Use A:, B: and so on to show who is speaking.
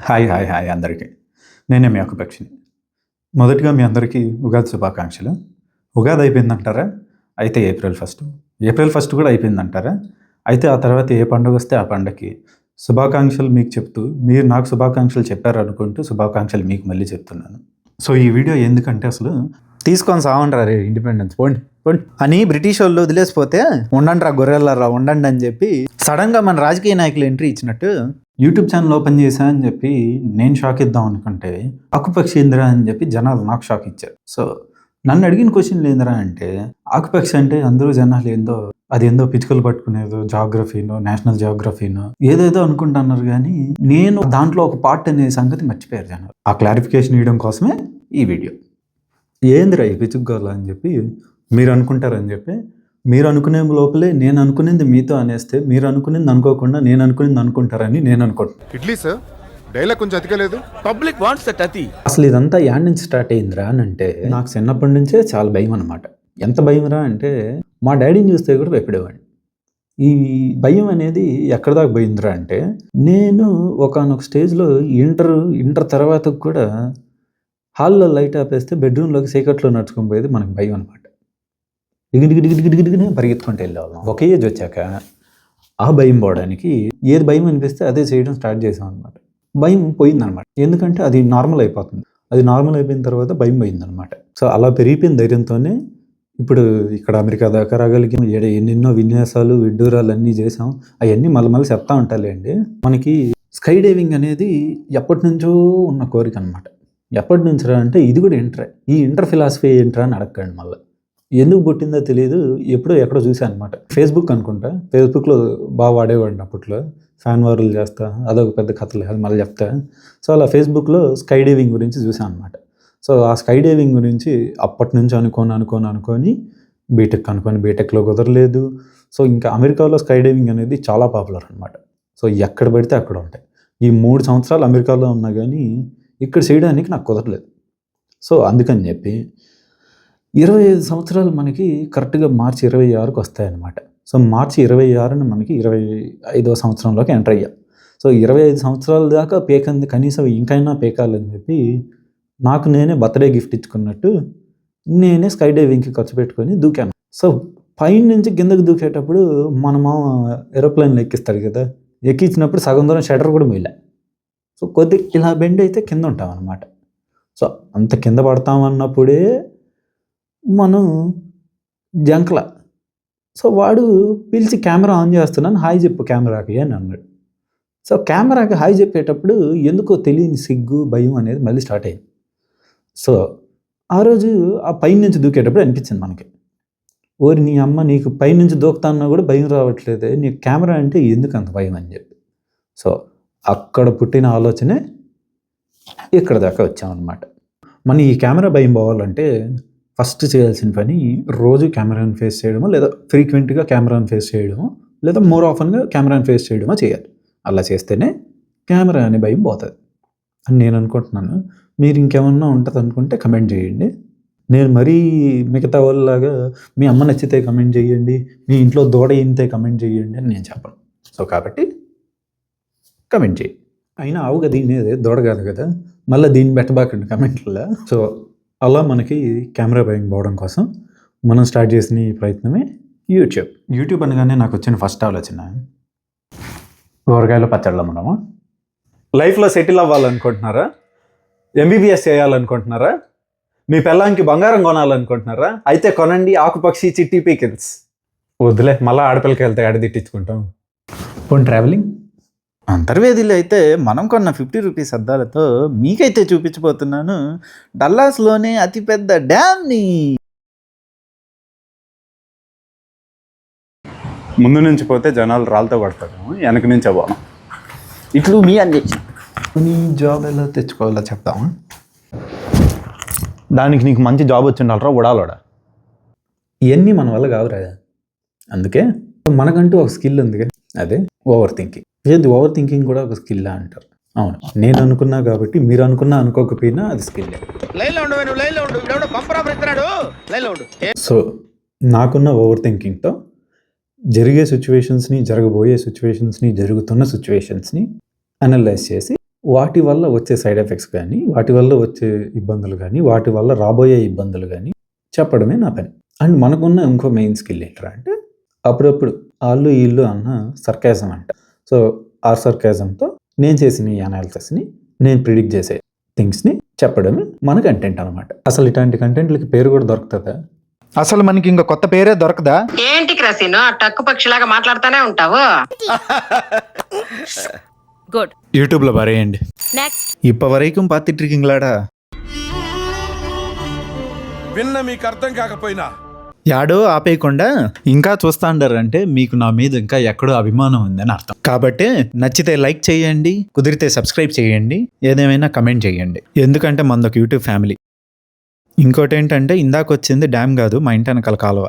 A: Hi hi hi అందరికీ. నేనే మీ ఆకుపక్షిని. మొదటిగా మీ అందరికీ ఉగాది శుభాకాంక్షలు. ఉగాది అయిపోయిందంటారా? అయితే ఏప్రిల్ 1. ఏప్రిల్ 1 కూడా అయిపోయిందంటారా? అయితే ఆ తర్వాత ఏ పండుగొస్తే ఆ పండగకి శుభాకాంక్షలు మీకు చెప్తూ, మీరు నాకు శుభాకాంక్షలు చెప్పారనుకుంటూ శుభాకాంక్షలు మీకు మళ్ళీ చెప్తున్నాను. సో ఈ వీడియో ఎందుకంటే అసలు తీసుకొని సావండ్రా రే ఇండిపెండెన్స్ పోండి పోండి అని బ్రిటిష్ వాళ్ళు వదిలేసిపోతే ఉండండిరా గొర్రెలరా ఉండండి అని చెప్పి సడన్గా మన రాజకీయ నాయకులు ఎంట్రీ ఇచ్చినట్టు యూట్యూబ్ ఛానల్ ఓపెన్ చేశా అని చెప్పి నేను షాక్ ఇద్దాం అనుకుంటే ఆకుపక్షి ఏందిరా అని చెప్పి జనాలు నాకు షాక్ ఇచ్చారు. సో నన్ను అడిగిన క్వశ్చన్ ఏందిరా అంటే ఆకుపక్షి అంటే అందరూ జనాలు అదేందో పిచ్చుకలు పట్టుకునేదో జాగ్రఫీనో నేషనల్ జాగ్రఫీనో ఏదేదో అనుకుంటున్నారు, కానీ నేను దాంట్లో ఒక పార్ట్ అనే సంగతి మర్చిపోయారు జనాలు. ఆ క్లారిఫికేషన్ ఇవ్వడం కోసమే ఈ వీడియో. ఏందిరా ఈ పిచ్చుకోవాల అని చెప్పి మీరు అనుకుంటారని చెప్పి మీరు అనుకునే లోపలే నేను అనుకునేది మీతో అనేస్తే మీరు అనుకునేది అనుకోకుండా నేను అనుకునేది అనుకుంటారని నేను అనుకుంటున్నాను.
B: ఇడ్లీ సార్ డైలాగ్ కొంచెం అతికలేదు.
C: పబ్లిక్ వాంట్స్ దట్ అతి.
A: అసలు ఇదంతా యాడ్ నుంచి స్టార్ట్ అయిందిరా అని అంటే నాకు చిన్నప్పటి నుంచే చాలా భయం అనమాట. ఎంత భయంరా అంటే మా డాడీని చూస్తే కూడా భయపడేవాడిని. ఈ భయం అనేది ఎక్కడ దాకా పోయిందిరా అంటే నేను ఒకానొక స్టేజ్లో ఇంటర్ తర్వాత కూడా హాల్లో లైట్ ఆపేస్తే బెడ్రూమ్లోకి చీకట్లో నడుచుకొని పోయేది మనకు భయం అనమాట. డిగిడిగిడిగిడిగిడిగినే పరిగెత్తుకుంటూ వెళ్ళేవాళ్ళం. ఒక ఏజ్ వచ్చాక ఆ భయం పోవడానికి ఏది భయం అనిపిస్తే అదే చేయడం స్టార్ట్ చేసాం అనమాట. భయం పోయిందనమాట. ఎందుకంటే అది నార్మల్ అయిపోతుంది. అది నార్మల్ అయిపోయిన తర్వాత భయం పోయిందనమాట. సో అలా పెరిగిపోయిన ధైర్యంతోనే ఇప్పుడు ఇక్కడ అమెరికా దాకా రాగలిగి ఎన్నెన్నో విన్యాసాలు విడ్డూరాలు అన్నీ చేసాం. అవన్నీ మళ్ళీ చెప్తా ఉంటాలేండి. మనకి స్కై డైవింగ్ అనేది ఎప్పటి నుంచో ఉన్న కోరిక అనమాట. ఎప్పటి నుంచిరా అంటే ఇది కూడా ఇంటరే. ఈ ఇంటర్ ఫిలాసఫీ ఏంట్రా అని అడగండి. మళ్ళీ ఎందుకు పుట్టిందో తెలియదు, ఎప్పుడో ఎక్కడో చూసాను అనమాట. ఫేస్బుక్ అనుకుంటా, ఫేస్బుక్లో బాగా వాడేవాడిని అప్పట్లో. ఫ్యాన్ వార్లు చేస్తా, అదొక పెద్ద కథలు అది మళ్ళీ చెప్తా. సో అలా ఫేస్బుక్లో స్కై డైవింగ్ గురించి చూసాను అనమాట. సో ఆ స్కై డైవింగ్ గురించి అప్పటి నుంచి అనుకొని బీటెక్లో కుదరలేదు. సో ఇంకా అమెరికాలో స్కై డైవింగ్ అనేది చాలా పాపులర్ అనమాట. సో ఎక్కడ పడితే అక్కడ ఉంటాయి. ఈ 3 సంవత్సరాలు అమెరికాలో ఉన్నా కానీ ఇక్కడ చేయడానికి నాకు కుదరలేదు. సో అందుకని చెప్పి 25 సంవత్సరాలు మనకి కరెక్ట్గా మార్చి 26కి వస్తాయన్నమాట. సో మార్చి 26న మనకి 25వ సంవత్సరంలోకి ఎంటర్ అయ్యాం. సో 25 సంవత్సరాల దాకా పేకంది కనీసం ఇంకైనా పేకాలని చెప్పి నాకు నేనే బర్త్డే గిఫ్ట్ ఇచ్చుకున్నట్టు నేనే స్కై డైవింగ్కి ఖర్చు పెట్టుకొని దూకాను. సో పైన నుంచి కిందకి దూకేటప్పుడు మన మామ ఏరోప్లేన్లో ఎక్కిస్తాడు కదా, ఎక్కించినప్పుడు సగం దూరం షటర్ కూడా మిగిలా. సో కొద్దిగా ఇలా బెండ్ అయితే కింద ఉంటాం అన్నమాట. సో అంత కింద పడతామన్నప్పుడే మనం జంకల. సో వాడు పిలిచి కెమెరా ఆన్ చేస్తున్నాను, హాయ్ చెప్పు కెమెరాకి అని అన్నాడు. సో కెమెరాకి హాయ్ చెప్పేటప్పుడు ఎందుకో తెలియని సిగ్గు భయం అనేది మళ్ళీ స్టార్ట్ అయింది. సో ఆ రోజు ఆ పైనుంచి దూకేటప్పుడు అనిపించింది మనకి, ఓరి నీ అమ్మ నీకు పైనుంచి దూకుతాన్నా కూడా భయం రావట్లేదే, నీకు కెమెరా అంటే ఎందుకు అంత భయం అని చెప్పి. సో అక్కడ పుట్టిన ఆలోచనే ఇక్కడ దాకా వచ్చామన్నమాట. మన ఈ కెమెరా భయం పోవాలంటే ఫస్ట్ చేయాల్సిన పని రోజు కెమెరాని ఫేస్ చేయడమో, లేదా ఫ్రీక్వెంట్గా కెమెరాని ఫేస్ చేయడమో, లేదా మోర్ ఆఫన్గా కెమెరాని ఫేస్ చేయడమో చేయాలి. అలా చేస్తేనే కెమెరా అనే భయం పోతుంది అని నేను అనుకుంటున్నాను. మీరు ఇంకేమన్నా ఉంటుంది అనుకుంటే కమెంట్ చేయండి. నేను మరీ మిగతా వాళ్ళలాగా మీ అమ్మ నచ్చితే కమెంట్ చేయండి, మీ ఇంట్లో దూడ ఇంతే కమెంట్ చేయండి అని నేను చెప్పను. సో కాబట్టి కమెంట్ చేయి. అయినా ఆవుగా దీని దూడ కాదు కదా, మళ్ళీ దీన్ని పెట్టబాకండి కమెంట్లలో. సో అలా మనకి కెమెరా భయం పోవడం కోసం మనం స్టార్ట్ చేసిన ఈ ప్రయత్నమే యూట్యూబ్ అనగానే నాకు వచ్చిన ఫస్ట్ ఆలోచన ఊరగాయలు పచ్చళ్ళు అమ్మడమా. లైఫ్లో సెటిల్ అవ్వాలనుకుంటున్నారా? ఎంబీబీఎస్ చేయాలనుకుంటున్నారా? మీ పిల్లానికి బంగారం కొనాలనుకుంటున్నారా? అయితే కొనండి ఆకుపక్షి చిట్టి పీకిల్స్. వద్దులే, మళ్ళీ ఆడపిల్లకి వెళ్తే అడదిట్టించుకుంటాం. పోనీ ట్రావెలింగ్ అంతర్వేదిలో అయితే మనం కొన్న 50 రూపీస్ అద్దాలతో మీకైతే చూపించబోతున్నాను డల్లాస్లోనే అతిపెద్ద డ్యామ్ని. ముందు నుంచి పోతే జనాలు రాళ్ళతో పడతారు, వెనక నుంచి అవ్వాలి. ఇట్లు మీ అని నీ జాబ్ ఎలా తెచ్చుకోవాలో చెప్తామా? దానికి నీకు మంచి జాబ్ వచ్చిండాలరా ఉడాలోడా. ఇవన్నీ మన వల్ల కావురా. అందుకే మనకంటూ ఒక స్కిల్ ఉంది, అదే ఓవర్ థింకింగ్. ఏది ఓవర్ థింకింగ్ కూడా ఒక స్కిల్ అంటారు. అవును, నేను అనుకున్నా కాబట్టి మీరు అనుకున్నా అనుకోకపోయినా అది స్కిల్. సో నాకున్న ఓవర్ థింకింగ్తో జరిగే సిచ్యువేషన్స్ని, జరగబోయే సిచ్యువేషన్స్ని, జరుగుతున్న సిచ్యువేషన్స్ని అనలైజ్ చేసి వాటి వల్ల వచ్చే సైడ్ ఎఫెక్ట్స్ కానీ, వాటి వల్ల వచ్చే ఇబ్బందులు కానీ, వాటి వల్ల రాబోయే ఇబ్బందులు కానీ చెప్పడమే నా పని. అండ్ మనకున్న ఇంకో మెయిన్ స్కిల్ ఏంట్రా అంటే అప్పుడప్పుడు ఆళ్ళు ఈళ్ళు అన్న సర్కాజం అంట. సో ఆ సర్కాజంతో నేను చేసిన ఈ అనాలిసిస్ని, నేను ప్రిడిక్ట్ చేసే థింగ్స్ని చెప్పడమే మన కంటెంట్ అనమాట. అసలు ఇట్లాంటి కంటెంట్లకి పేరు కూడా దొరుకుతుందా?
C: అసలు మనకి ఇంకా కొత్త పేరే దొరకదా?
D: ఏంటి క్రసీను ఆ టక్కు పక్షిలాగా మాట్లాడుతూనే ఉంటావు?
E: గుడ్.
C: యూట్యూబ్లో పరేయండి.
E: నెక్స్ట్.
C: ఇప్పటివరకు పాతి ట్రికింగ్లాడా
F: విన్న మీకు అర్థం కాకపోయినా
C: యాడో ఆపేయకుండా ఇంకా చూస్తా అంటే మీకు నా మీద ఇంకా ఎక్కడో అభిమానం ఉందని అర్థం. కాబట్టి నచ్చితే లైక్ చేయండి, కుదిరితే సబ్స్క్రైబ్ చేయండి, ఏదేమైనా కమెంట్ చేయండి. ఎందుకంటే మనదొక యూట్యూబ్ ఫ్యామిలీ. ఇంకోటి ఏంటంటే ఇందాక వచ్చింది డ్యామ్ కాదు, మా ఇంటి వెనకాల కాలువ.